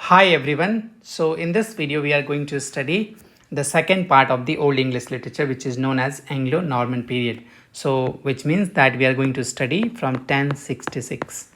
Hi everyone. So in this video we are going to study the second part of the Old English literature, which is known as Anglo-Norman period. So which means that we are going to study from 1066.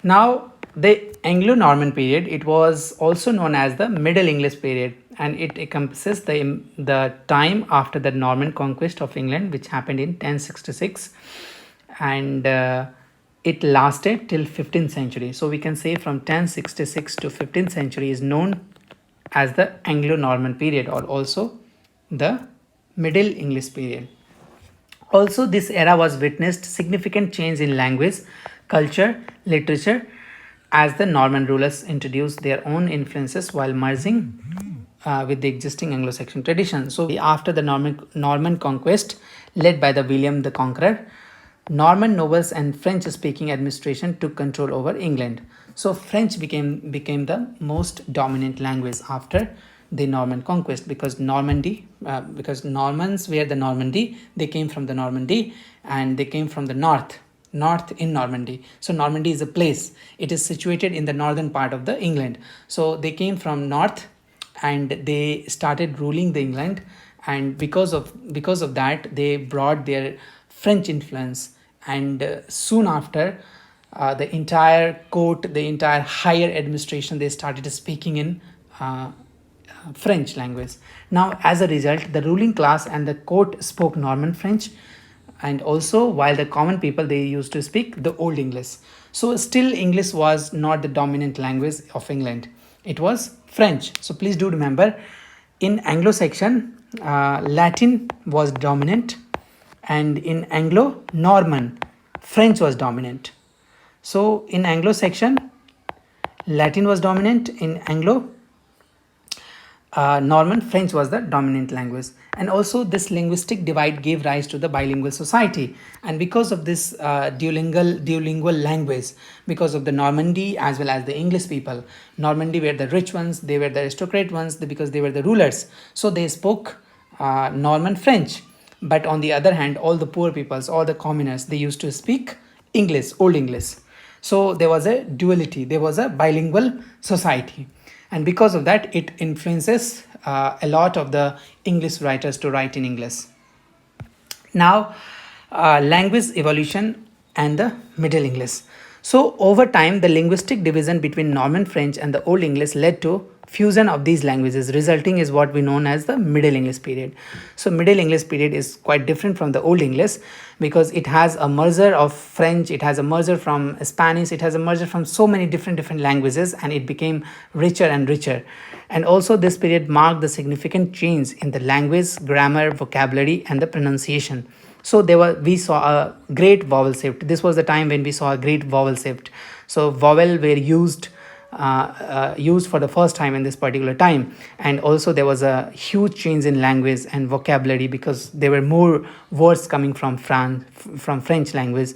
Now the Anglo-Norman period, it was also known as the Middle English period, and it encompasses the time after the Norman conquest of England, which happened in 1066, and it lasted till 15th century. So we can say from 1066 to 15th century is known as the Anglo-Norman period, or also the Middle English period. Also, this era was witnessed significant change in language, culture, literature, as the Norman rulers introduced their own influences while merging with the existing Anglo-Saxon tradition. So after the Norman conquest led by the William the Conqueror, Norman nobles and French-speaking administration took control over England. So French became the most dominant language after the Norman conquest, because because Normans were the Normandy, they came from the Normandy and they came from the north in Normandy. So Normandy is a place, it is situated in the northern part of the England. So they came from north and they started ruling the England, and because of that they brought their French influence, and soon after the entire court, the entire higher administration, they started speaking in French language. Now as a result, the ruling class and the court spoke Norman French, and also while the common people, they used to speak the Old English. So still English was not the dominant language of England, it was French. So please do remember, in Anglo-Saxon, Latin was dominant, and in Anglo-Norman, French was dominant. So in Anglo-Saxon, Latin was dominant, in Anglo-Norman, French was the dominant language. And also this linguistic divide gave rise to the bilingual society. And because of this duolingual language, because of the Normandy as well as the English people, Normandy were the rich ones, they were the aristocrat ones, because they were the rulers. So they spoke Norman French. But on the other hand, all the poor peoples, all the commoners, they used to speak English, Old English. So there was a duality, there was a bilingual society. And because of that, it influences a lot of the English writers to write in English. Now, language evolution and the Middle English. So over time, the linguistic division between Norman French and the Old English led to fusion of these languages, resulting is what we know as the Middle English period. So Middle English period is quite different from the Old English, because it has a merger of French, it has a merger from Spanish, it has a merger from so many different languages, and it became richer and richer. And also this period marked the significant change in the language, grammar, vocabulary, and the pronunciation. So we saw a great vowel shift. This was the time when we saw a great vowel shift. So vowel were used for the first time in this particular time, and also there was a huge change in language and vocabulary, because there were more words coming from French language.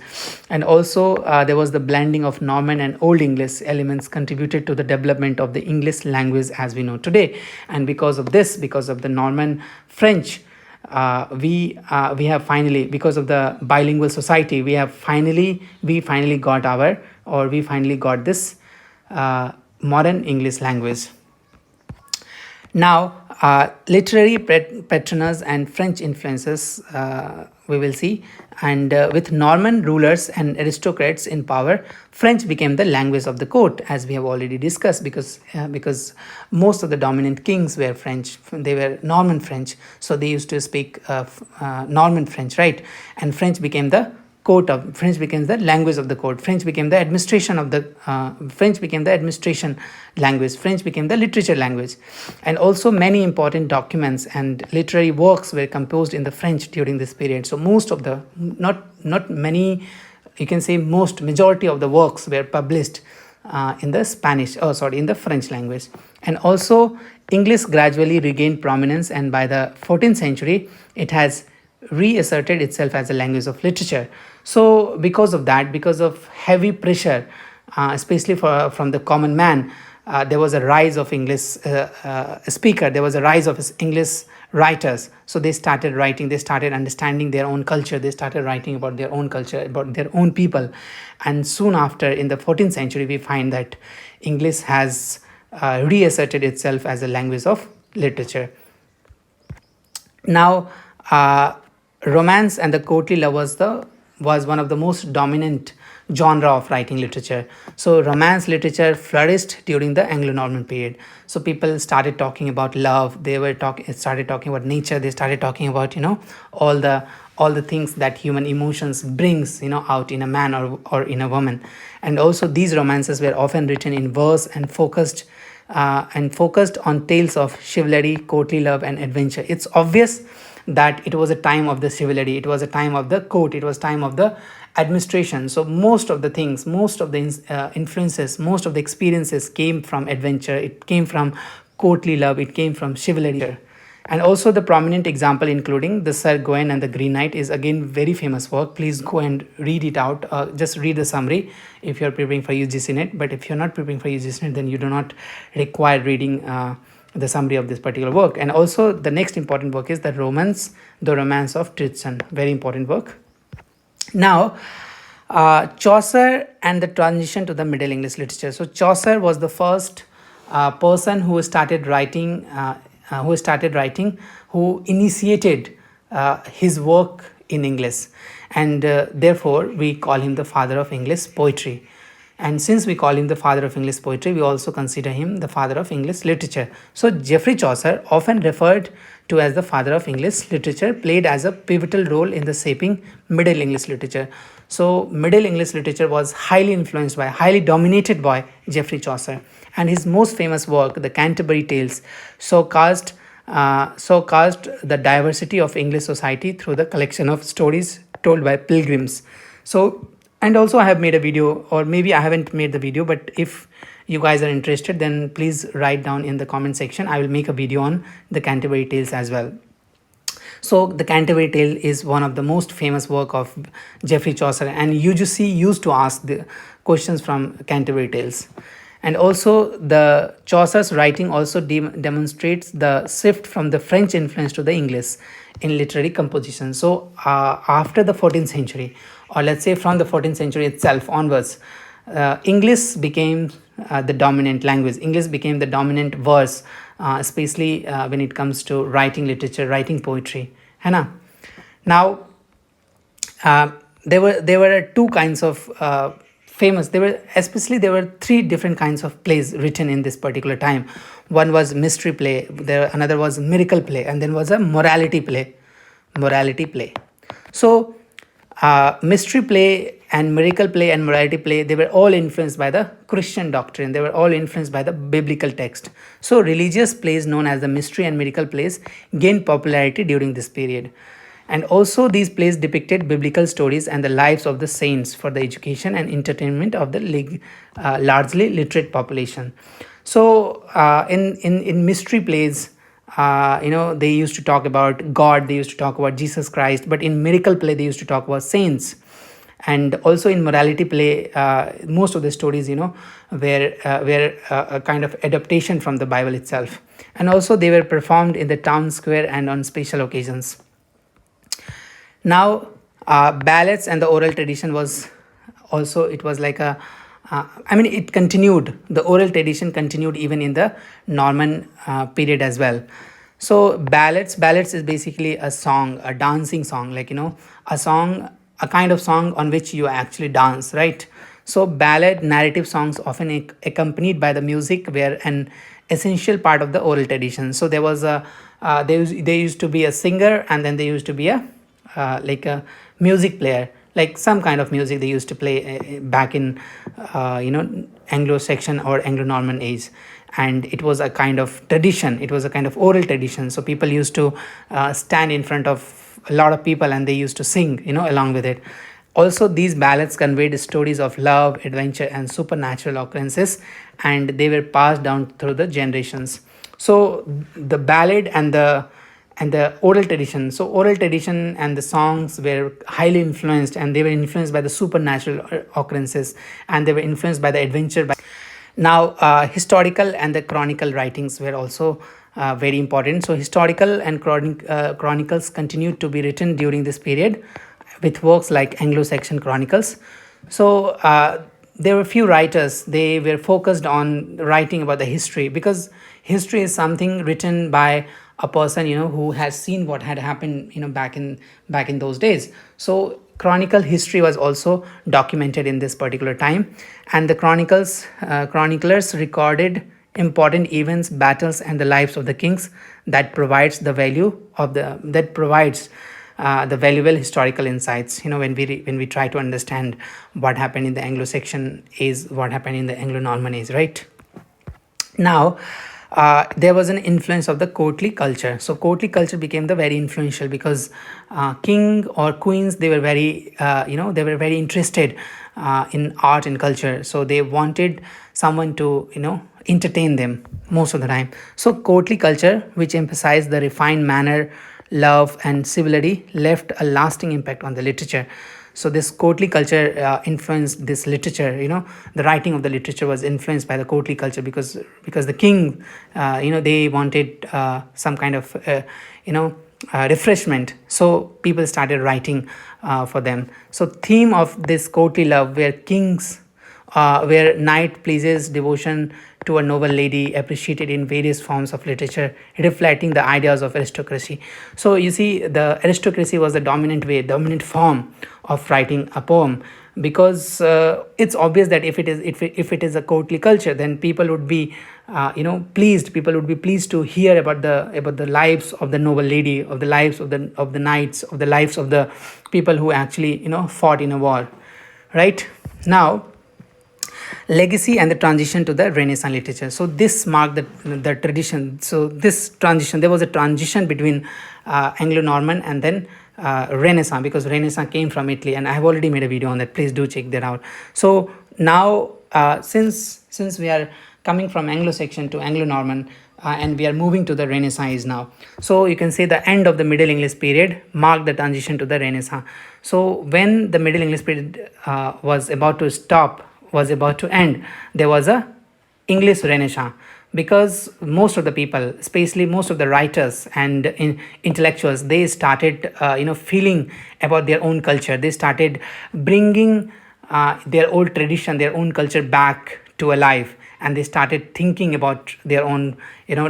And also there was the blending of Norman and Old English elements contributed to the development of the English language as we know today. And because of this, because of the Norman French, we have finally, because of the bilingual society, we finally got this modern English language. Now, literary patronage and French influences we will see, and with Norman rulers and aristocrats in power, French became the language of the court, as we have already discussed, because most of the dominant kings were French, they were Norman French, so they used to speak Norman French, right? And French became the French became the language of the court. French became the administration language. French became the literature language. And also many important documents and literary works were composed in the French during this period. So most of the, not many, you can say majority of the works were published in the French language. And also English gradually regained prominence, and by the 14th century, it has reasserted itself as a language of literature. So because of that, because of heavy pressure, especially from the common man, there was a rise of English speaker, there was a rise of English writers. So they started writing, they started understanding their own culture, they started writing about their own culture, about their own people. And soon after, in the 14th century, we find that English has reasserted itself as a language of literature. Now, romance and the courtly love was one of the most dominant genre of writing literature. So romance literature flourished during the Anglo-Norman period. So people started talking about love, they started talking about nature, they started talking about, all the things that human emotions brings, out in a man or in a woman. And also these romances were often written in verse and focused on tales of chivalry, courtly love, and adventure. It's obvious that it was a time of the chivalry, it was a time of the court, it was time of the administration. So most of the things, most of the influences, most of the experiences came from adventure, it came from courtly love, it came from chivalry. And also the prominent example including the Sir Gawain and the Green Knight is again very famous work. Please go and read it out. Just read the summary if you're preparing for UGC-NET. But if you're not preparing for UGC-NET, then you do not require reading the summary of this particular work. And also the next important work is the Romance of Tristan. Very important work. Now, Chaucer and the transition to the Middle English literature. So Chaucer was the first person who started writing, who initiated his work in English, and therefore we call him the father of English poetry. And since we call him the father of English poetry, we also consider him the father of English literature. So Geoffrey Chaucer, often referred to as the father of English literature, played as a pivotal role in the shaping Middle English literature. So Middle English literature was highly dominated by Geoffrey Chaucer. And his most famous work, the Canterbury Tales, showcased the diversity of English society through the collection of stories told by pilgrims. So, and also I have made a video, or maybe I haven't made the video, but if you guys are interested, then please write down in the comment section. I will make a video on the Canterbury Tales as well. So the Canterbury Tale is one of the most famous work of Geoffrey Chaucer, and UGC used to ask the questions from Canterbury Tales. And also the Chaucer's writing also demonstrates the shift from the French influence to the English in literary composition. So after the 14th century, or let's say from the 14th century itself onwards, English became the dominant language. English became the dominant verse, especially when it comes to writing literature, writing poetry. Now, there were two kinds of famous. There were three different kinds of plays written in this particular time. One was mystery play, another was miracle play, and then was a morality play. So mystery play and miracle play and morality play, they were all influenced by the Christian doctrine. They were all influenced by the biblical text. So religious plays known as the mystery and miracle plays gained popularity during this period. And also these plays depicted biblical stories and the lives of the saints for the education and entertainment of the largely literate population. So in mystery plays, they used to talk about God, they used to talk about Jesus Christ, but in miracle play they used to talk about saints. And also in morality play, most of the stories, were a kind of adaptation from the Bible itself. And also they were performed in the town square and on special occasions. Now, ballads and the oral tradition was also, it was like it continued. The oral tradition continued even in the Norman period as well. So ballads is basically a song, a dancing song, a kind of song on which you actually dance, right? So ballad narrative songs often accompanied by the music were an essential part of the oral tradition. So there was there used to be a singer, and then there used to be a music player, like some kind of music they used to play back in Anglo section or Anglo-Norman age. And it was a kind of tradition, it was a kind of oral tradition. So people used to stand in front of a lot of people and they used to sing along with it. Also these ballads conveyed stories of love, adventure, and supernatural occurrences, and they were passed down through the generations. So the ballad and the oral tradition. So oral tradition and the songs were highly influenced, and they were influenced by the supernatural occurrences, and they were influenced by the adventure. Now, historical and the chronicle writings were also very important. So, historical and chronicles continued to be written during this period with works like Anglo-Saxon chronicles. So, there were few writers. They were focused on writing about the history, because history is something written by a person, who has seen what had happened, back in those days. So chronicle history was also documented in this particular time, and the chroniclers recorded important events, battles, and the lives of the kings. That provides the valuable historical insights, when we try to understand what happened in the Anglo-Saxon age, what happened in the Anglo-Norman age, right? Now, there was an influence of the courtly culture. So courtly culture became the very influential, because king or queens, they were very interested in art and culture. So they wanted someone to entertain them most of the time. So courtly culture, which emphasized the refined manner, love, and civility, left a lasting impact on the literature. So this courtly culture influenced this literature. The writing of the literature was influenced by the courtly culture, because the king, they wanted some kind of refreshment. So people started writing for them. So theme of this courtly love were kings, where knight pleases devotion to a noble lady, appreciated in various forms of literature, reflecting the ideas of aristocracy. So you see, the aristocracy was the dominant form of writing a poem, because it's obvious that if it is a courtly culture, then people would be pleased. People would be pleased to hear about the lives of the noble lady, of the lives of the knights, of the lives of the people who actually fought in a war, right? Now, legacy and the transition to the Renaissance literature. So this marked the tradition. So this transition, there was a transition between Anglo-Norman and then Renaissance, because Renaissance came from Italy, and I have already made a video on that. Please do check that out. So now, since we are coming from Anglo-Saxon to Anglo-Norman, and we are moving to the Renaissance now. So you can say the end of the Middle English period marked the transition to the Renaissance. So when the Middle English period was about to end, there was a English Renaissance, because most of the people, especially most of the writers and intellectuals, they started feeling about their own culture. They started bringing their old tradition, their own culture back to alive, and they started thinking about their own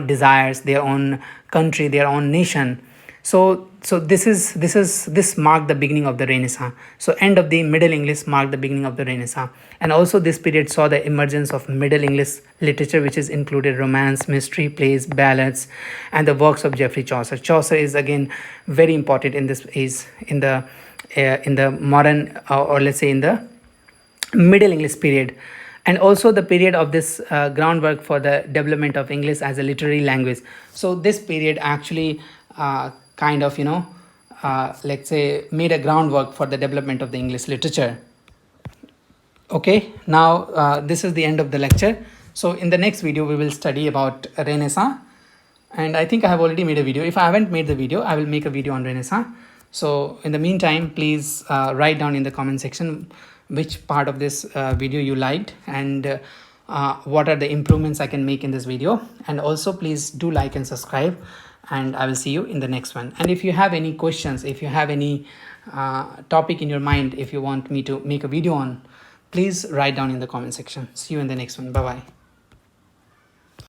desires, their own country, their own nation. So this marked the beginning of the Renaissance. So end of the Middle English marked the beginning of the Renaissance. And also this period saw the emergence of Middle English literature, which is included romance, mystery, plays, ballads, and the works of Geoffrey Chaucer. Chaucer is again very important in this, is in the modern, or let's say in the Middle English period, and also the period of this groundwork for the development of English as a literary language. So this period actually kind of let's say made a groundwork for the development of the English literature. Okay, now this is the end of the lecture. So in the next video we will study about Renaissance, and I think I have already made a video. If I haven't made the video, I will make a video on Renaissance. So in the meantime, please write down in the comment section which part of this video you liked, and what are the improvements I can make in this video. And also please do like and subscribe, and I will see you in the next one. And if you have any questions, if you have any topic in your mind, if you want me to make a video on, please write down in the comment section. See you in the next one. Bye bye.